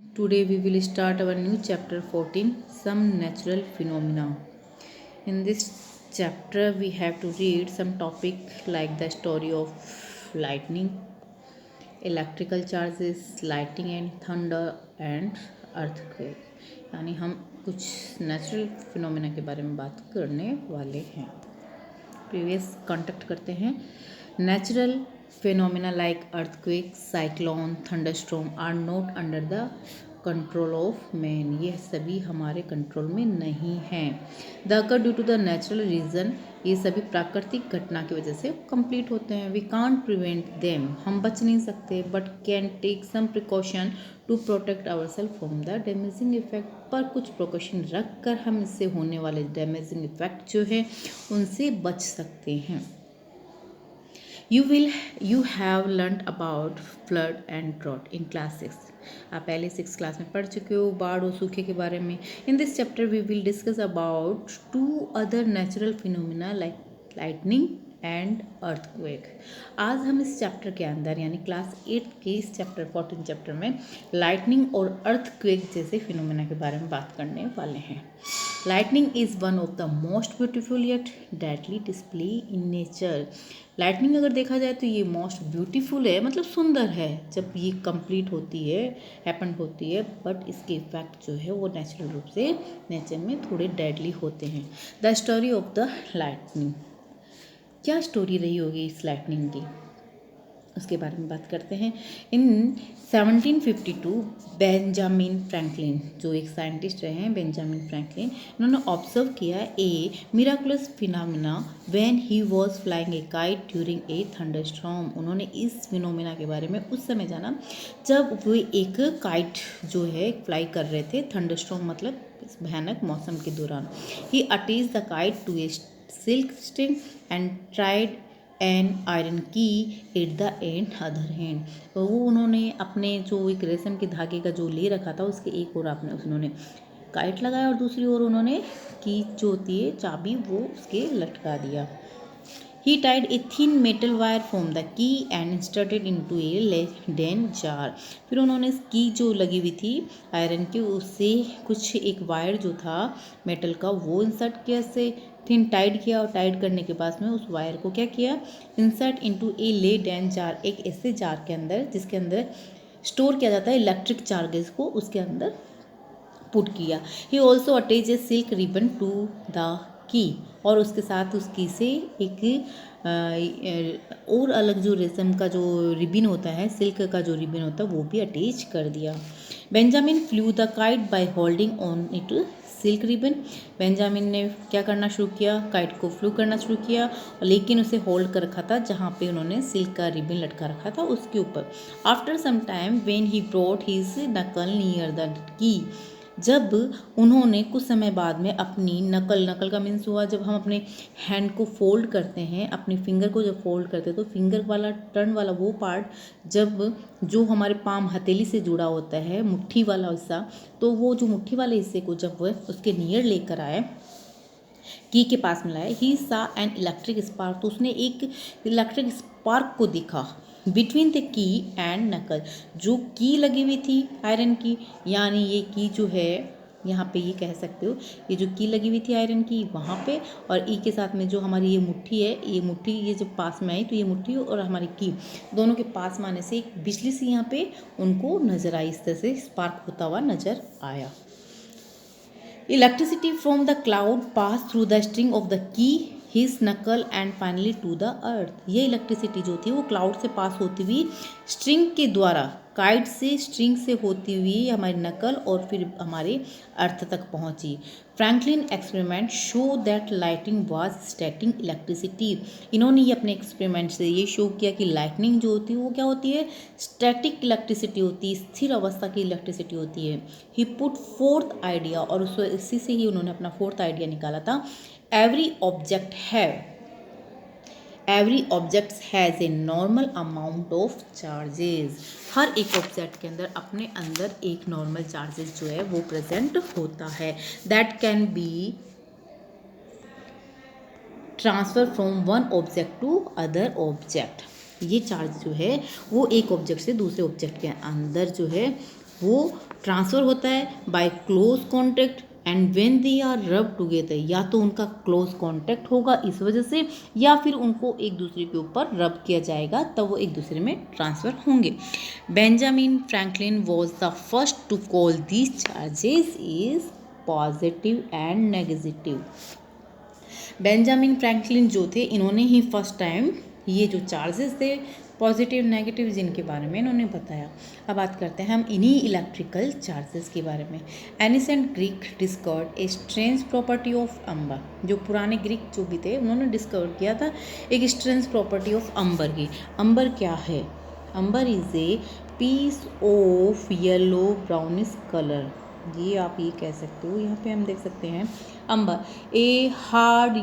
Today we will start our new chapter 14, Some Natural Phenomena. In this chapter we have to read some topic like the story of lightning, electrical charges, lightning and thunder and earthquake. यानी हम कुछ natural phenomena के बारे में बात करने वाले हैं. प्रीवियस कॉन्टेक्ट करते हैं. Natural phenomena like earthquake, cyclone, thunderstorm are not under the control of man. ये सभी हमारे कंट्रोल में नहीं हैं. The occur due to the natural reason. ये सभी प्राकृतिक घटना की वजह से कंप्लीट होते हैं. We can't prevent them. हम बच नहीं सकते. But can take some precaution to protect our self from the damaging effect. पर कुछ प्रिकॉशन रख कर हम इससे होने वाले डैमेजिंग इफेक्ट जो है उनसे बच सकते हैं. You have learnt about flood and drought in class 6. आप पहले 6 क्लास में पढ़ चुके हो बाढ़ और सूखे के बारे में. In this chapter we will discuss about 2 other natural phenomena like lightning and earthquake. आज हम इस चैप्टर के अंदर यानी क्लास 8 के इस चैप्टर 14 चैप्टर में लाइटनिंग और अर्थक्वेक जैसे फिनोमिना के बारे में बात करने वाले हैं. Lightning is one of the most beautiful yet deadly display in nature. Lightning अगर देखा जाए तो ये मोस्ट ब्यूटीफुल है, मतलब सुंदर है जब ये कंप्लीट होती है, हैपन होती है. बट इसके इफेक्ट जो है वो नेचुरल रूप से नेचर में थोड़े डेडली होते हैं. The story of the lightning. क्या स्टोरी रही होगी इस लाइटनिंग की, उसके बारे में बात करते हैं. इन 1752 बेंजामिन फ्रैंकलिन, जो एक साइंटिस्ट रहे हैं बेंजामिन फ्रैंकलिन, उन्होंने ऑब्जर्व किया a miraculous phenomena when he was flying a kite during a thunderstorm. उन्होंने इस फिनोमेना के बारे में उस समय जाना जब वो एक काइट जो है फ्लाई कर रहे थे थंडरस्टॉर्म मतलब इस भयानक मौसम के दौरान. He attached the kite to a silk string and tried an iron key at the end other hand. तो वो उन्होंने अपने जो एक रेशम के धागे का जो ले रखा था उसके एक ओर आपने उन्होंने काइट लगाया और दूसरी ओर उन्होंने की जो होती है चाबी वो उसके लटका दिया. He tied a thin metal wire from the key and inserted into a leaden jar. फिर उन्होंने की जो लगी हुई थी आयरन की उससे कुछ एक वायर जो था मेटल का वो इंसर्ट किया, इससे थिन टाइट किया और टाइट करने के बाद में उस वायर को क्या किया इंसर्ट इनटू ए लेडन जार. एक ऐसे जार के अंदर जिसके अंदर स्टोर किया जाता है इलेक्ट्रिक चार्जेस को उसके अंदर पुट किया. He also attach a silk ribbon to the key और उसके साथ उस की से एक और अलग जो रेशम का जो रिबन होता है सिल्क का जो रिबन होता है वो भी अटैच कर दिया. Benjamin flu the kite by holding on it silk ribbon. Benjamin ने क्या करना शुरू किया, काइट को फ्लू करना शुरू किया, लेकिन उसे होल्ड कर रखा था जहाँ पे उन्होंने सिल्क का रिबन लटका रखा था उसके ऊपर. After some time when he brought his knuckle near the key. जब उन्होंने कुछ समय बाद में अपनी नकल का मीन्स हुआ जब हम अपने हैंड को फोल्ड करते हैं, अपनी फिंगर को जब फोल्ड करते हैं तो फिंगर वाला टर्न वाला वो पार्ट जब जो हमारे पाम हथेली से जुड़ा होता है मुट्ठी वाला हिस्सा, तो वो जो मुट्ठी वाले हिस्से को जब वह उसके नियर लेकर आए की के पास में लाए. ही सा एन इलेक्ट्रिक स्पार्क. तो उसने एक इलेक्ट्रिक स्पार्क को दिखा बिटवीन द की एंड नकल. जो की लगी हुई थी आयरन की, यानी ये की जो है यहाँ पे ये कह सकते हो ये जो की लगी हुई थी आयरन की वहाँ पे, और ई के साथ में जो हमारी ये मुट्ठी है, ये मुट्ठी ये जब पास में आई तो ये मुट्ठी और हमारी की दोनों के पास में आने से एक बिजली सी यहाँ पे उनको नज़र आई, इस तरह से स्पार्क होता हुआ नज़र आया. Electricity from the cloud pass through the string of the key his knuckle and finally to the earth. ये इलेक्ट्रिसिटी जो थी वो क्लाउड से पास होती हुई स्ट्रिंग के द्वारा काइट से स्ट्रिंग से होती हुई हमारी नकल और फिर हमारे अर्थ तक पहुंची. Franklin experiment show that lightning was static electricity. इन्होंने ये अपने एक्सपेरिमेंट से ये शो किया कि लाइटनिंग जो होती है वो क्या होती है स्टैटिक इलेक्ट्रिसिटी होती है, स्थिर अवस्था की इलेक्ट्रिसिटी होती है. ही पुट फोर्थ आइडिया और इसी से ही उन्होंने अपना फोर्थ आइडिया निकाला था. Every object has a normal amount of charges. हर एक ऑब्जेक्ट के अंदर अपने अंदर एक नॉर्मल चार्जेस जो है वो प्रेजेंट होता है. That can be transfer from one object to other object. ये चार्ज जो है वो एक ऑब्जेक्ट से दूसरे ऑब्जेक्ट के अंदर जो है वो ट्रांसफ़र होता है by close contact and when they are rub together, या तो उनका क्लोज कॉन्टैक्ट होगा इस वजह से, या फिर उनको एक दूसरे के ऊपर रब किया जाएगा तब वो एक दूसरे में ट्रांसफ़र होंगे। Benjamin Franklin was the first to call these charges is positive and negative. Benjamin Franklin जो थे, इन्होंने ही फर्स्ट टाइम ये जो चार्जेस थे पॉजिटिव नेगेटिव जिनके बारे में इन्होंने बताया। अब बात करते हैं हम इन्हीं इलेक्ट्रिकल चार्जेस के बारे में। Ancient Greek discovered a strange property of amber, जो पुराने ग्रीक जो भी थे उन्होंने डिस्कवर किया था एक स्ट्रेंज प्रॉपर्टी ऑफ अम्बर की। अम्बर क्या है? Amber is a piece of yellow brownish colour, ये आप ये कह सकते हो। यहाँ पे हम देख सकते हैं amber a hard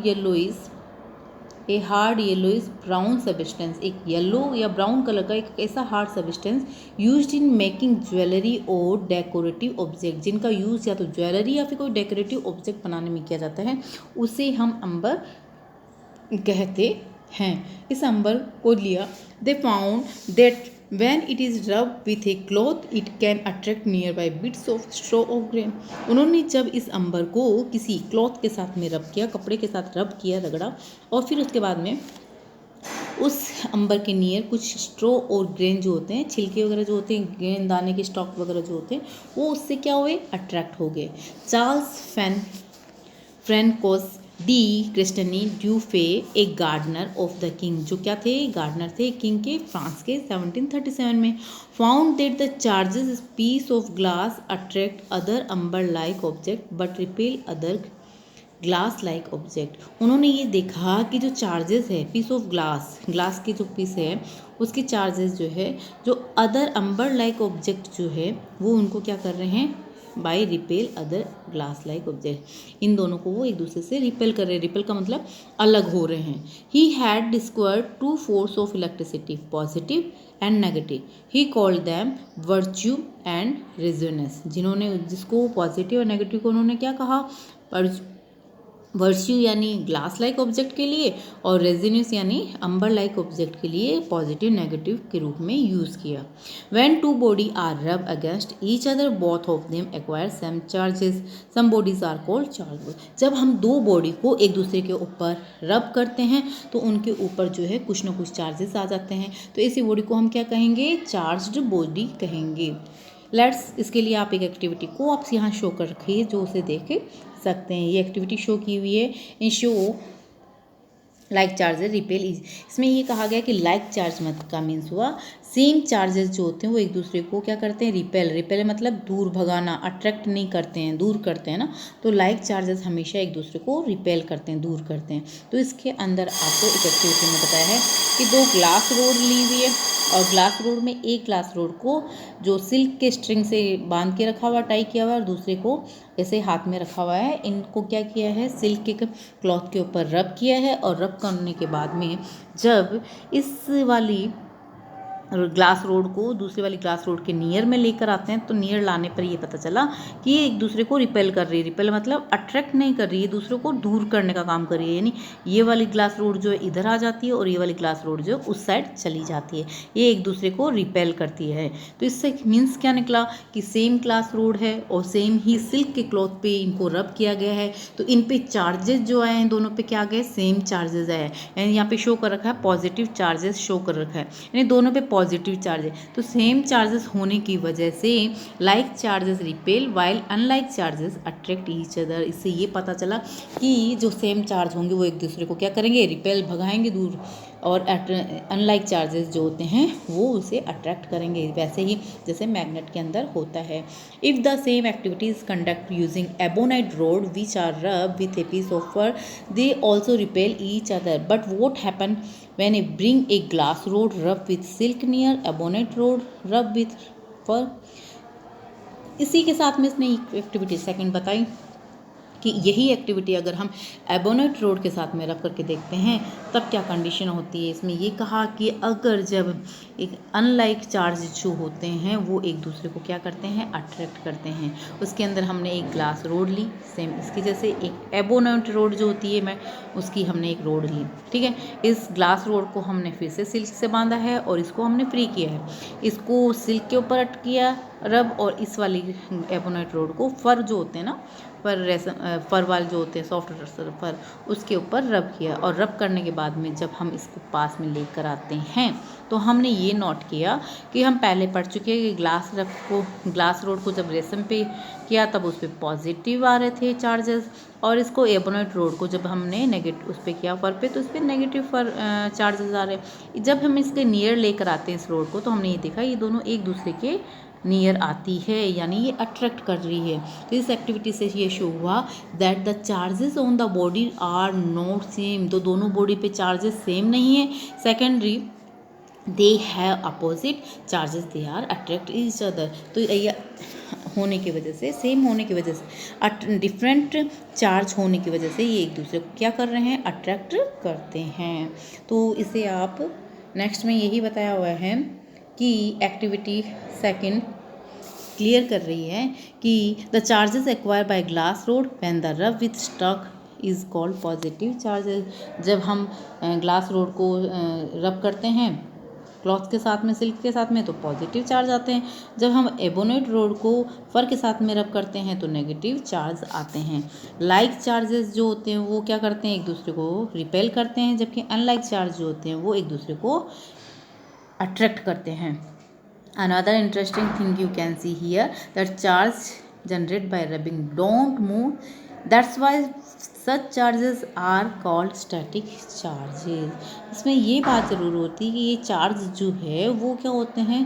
yellowish brown substance, एक येलो या ब्राउन कलर का एक ऐसा hard substance used in making jewellery और डेकोरेटिव ऑब्जेक्ट, जिनका यूज़ या तो ज्वेलरी या फिर कोई डेकोरेटिव ऑब्जेक्ट बनाने में किया जाता है, उसे हम अंबर कहते हैं। इस अंबर को लिया, they found that when it is rubbed with a cloth it can attract nearby bits of straw or grain। उन्होंने जब इस अंबर को किसी क्लॉथ के साथ में रब किया, कपड़े के साथ रब किया, रगड़ा, और फिर उसके बाद में उस अंबर के नियर कुछ स्ट्रो और ग्रेन जो होते हैं, छिलके वगैरह जो होते हैं, गेंद दाने के स्टॉक वगैरह जो होते हैं, वो उससे क्या हुए? अट्रैक्ट हो गए। चार्ल्स फ्रैंकोस डी क्रिस्टनी du Fay a gardener of the king, जो क्या थे? गार्डनर थे किंग के, फ्रांस के, 1737 में, found that the charges piece of glass attract other amber like object but repel other glass like object. उन्होंने ये देखा कि जो चार्जेस है पीस ऑफ ग्लास के जो पीस है उसके चार्जेस जो है, जो अदर अंबर लाइक ऑब्जेक्ट जो है वो उनको क्या कर रहे हैं? By repel other glass like object, इन दोनों को वो एक दूसरे से रिपेल कर रहे हैं। रिपेल का मतलब अलग हो रहे हैं। He had discovered two force of electricity, positive and negative. He called them virtue and resonance, जिसको पॉजिटिव और नेगेटिव को उन्होंने क्या कहा? वर्च्यू यानी ग्लास लाइक ऑब्जेक्ट के लिए, और रेजिन्यूस यानी अंबर लाइक ऑब्जेक्ट के लिए पॉजिटिव नेगेटिव के रूप में यूज़ किया। When two body are rub against each other both of them acquire some charges, some bodies are called charge. जब हम दो बॉडी को एक दूसरे के ऊपर रब करते हैं तो उनके ऊपर जो है कुछ ना कुछ चार्जेस आ जाते हैं, तो ऐसी बॉडी को हम क्या कहेंगे? चार्ज्ड बॉडी कहेंगे। लेट्स, इसके लिए आप एक एक्टिविटी को आप यहाँ शो कर रखिए जो उसे देख सकते हैं। ये एक्टिविटी शो की हुई है इन show like charges repel is. इसमें ये कहा गया कि लाइक चार्ज मत का मीन्स हुआ सेम चार्जेस जो होते हैं वो एक दूसरे को क्या करते हैं? रिपेल मतलब दूर भगाना, अट्रैक्ट नहीं करते हैं, दूर करते हैं ना। तो लाइक चार्जेस हमेशा एक दूसरे को रिपेल करते हैं, दूर करते हैं। तो इसके अंदर आपको एक एक्टिविटी में बताया है कि दो ग्लास रोड ली हुई है, और ग्लास रोड में एक ग्लास रोड को जो सिल्क के स्ट्रिंग से बांध के रखा हुआ, टाई किया हुआ है, और दूसरे को ऐसे हाथ में रखा हुआ है। इनको क्या किया है? सिल्क के क्लॉथ के ऊपर रब किया है, और रब करने के बाद में जब इस वाली ग्लास रोड को दूसरी वाली ग्लास रोड के नियर में लेकर आते हैं तो नियर लाने पर ये पता चला कि ये एक दूसरे को रिपेल कर रही है। रिपेल मतलब अट्रैक्ट नहीं कर रही है, दूसरे को दूर करने का काम कर रही है। यानी ये वाली ग्लास रोड जो है इधर आ जाती है और ये वाली ग्लास रोड जो है उस साइड चली जाती है, ये एक दूसरे को रिपेल करती है। तो इससे मीन्स क्या निकला कि सेम ग्लास रोड है और सेम ही सिल्क के क्लॉथ पे इनको रब किया गया है, तो इन पे चार्जेस जो आए हैं दोनों पे क्या गए? सेम चार्जेस आए। यानी यहाँ पे शो कर रखा है पॉजिटिव चार्जेस शो कर रखा है, यानी दोनों पे पॉजिटिव चार्ज है। तो सेम चार्जेस होने की वजह से like charges repel while unlike charges attract each other. इससे ये पता चला कि जो सेम चार्ज होंगे वो एक दूसरे को क्या करेंगे? रिपेल, भगाएंगे दूर, और अनलाइक चार्जेस जो होते हैं वो उसे अट्रैक्ट करेंगे, वैसे ही जैसे मैग्नेट के अंदर होता है। If the same activities conduct using ebonite rod which are rub with a piece of fur they also repel each other, but what happen when I bring a glass rod rub with silk near ebonite rod rub with fur। इसी के साथ में इसने activity second बताई कि यही activity अगर हम एबोनेट रोड के साथ में रख करके देखते हैं तब क्या कंडीशन होती है। इसमें ये कहा कि अगर जब एक अनलाइक चार्ज जो होते हैं वो एक दूसरे को क्या करते हैं, अट्रैक्ट करते हैं। उसके अंदर हमने एक ग्लास रोड ली, सेम इसकी जैसे एक एबोनेट रोड जो होती है मैं उसकी हमने एक रोड ली, ठीक है। इस ग्लास रोड को हमने फिर से सिल्क से बांधा है और इसको हमने फ्री किया है। इसको सिल्क के ऊपर किया रब, और इस वाली एबोनेट रोड को फर जो होते हैं ना, फर वाल जो होते हैं सॉफ्ट फर, उसके ऊपर रब किया। और रब करने के बाद में जब हम इसको पास में लेकर आते हैं तो हमने ये नोट किया कि हम पहले पढ़ चुके हैं कि ग्लास रोड को जब रेशम पे किया तब उस पर पॉजिटिव आ रहे थे चार्जेस, और इसको एबोनेट रोड को जब हमने नेगेटिव उस पर किया फर पे तो उस पर नेगेटिव चार्जेस आ रहे। जब हम इसके नियर लेकर आते हैं इस रोड को तो हमने ये देखा ये दोनों एक दूसरे के नियर आती है, यानी ये अट्रैक्ट कर रही है। तो इस एक्टिविटी से ये शो हुआ that the charges on the body are not same, तो दोनों बॉडी पे चार्जेस सेम नहीं है। Secondary they have opposite charges, they are attract each other, तो ये होने की वजह से, सेम होने की वजह से, डिफरेंट चार्ज होने की वजह से ये एक दूसरे को क्या कर रहे हैं, अट्रैक्ट करते हैं। तो इसे आप नेक्स्ट में यही बताया हुआ है कि एक्टिविटी सेकंड क्लियर कर रही है कि the charges acquire by glass rod when the rub with stock is called positive charges. जब हम ग्लास रोड को रब करते हैं क्लॉथ के साथ में, सिल्क के साथ में, तो पॉजिटिव चार्ज आते हैं। जब हम एबोनेट रोड को फर के साथ में रब करते हैं तो नेगेटिव चार्ज आते हैं। लाइक चार्जेस जो होते हैं वो क्या करते हैं, एक दूसरे को रिपेल करते हैं, जबकि अनलाइक चार्ज जो होते हैं वो एक दूसरे को अट्रैक्ट करते हैं। Another interesting thing you can see here that charge generated by rubbing don't move. That's why such charges are called static charges. इसमें ये बात ज़रूर होती है कि ये चार्ज जो है वो क्या होते हैं,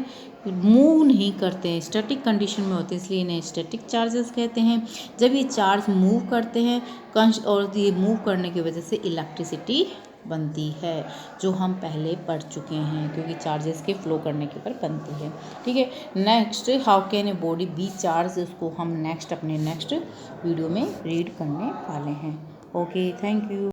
मूव नहीं करते हैं, स्टैटिक कंडीशन में होते हैं, इसलिए इन्हें स्टैटिक चार्जेस कहते हैं। जब ये चार्ज मूव करते हैं और ये मूव करने की वजह से इलेक्ट्रिसिटी बनती है, जो हम पहले पढ़ चुके हैं, क्योंकि चार्जेस के फ्लो करने के ऊपर बनती है, ठीक है। Next how can a body B charge, उसको हम नेक्स्ट अपने नेक्स्ट वीडियो में रीड करने वाले हैं। Okay, thank you.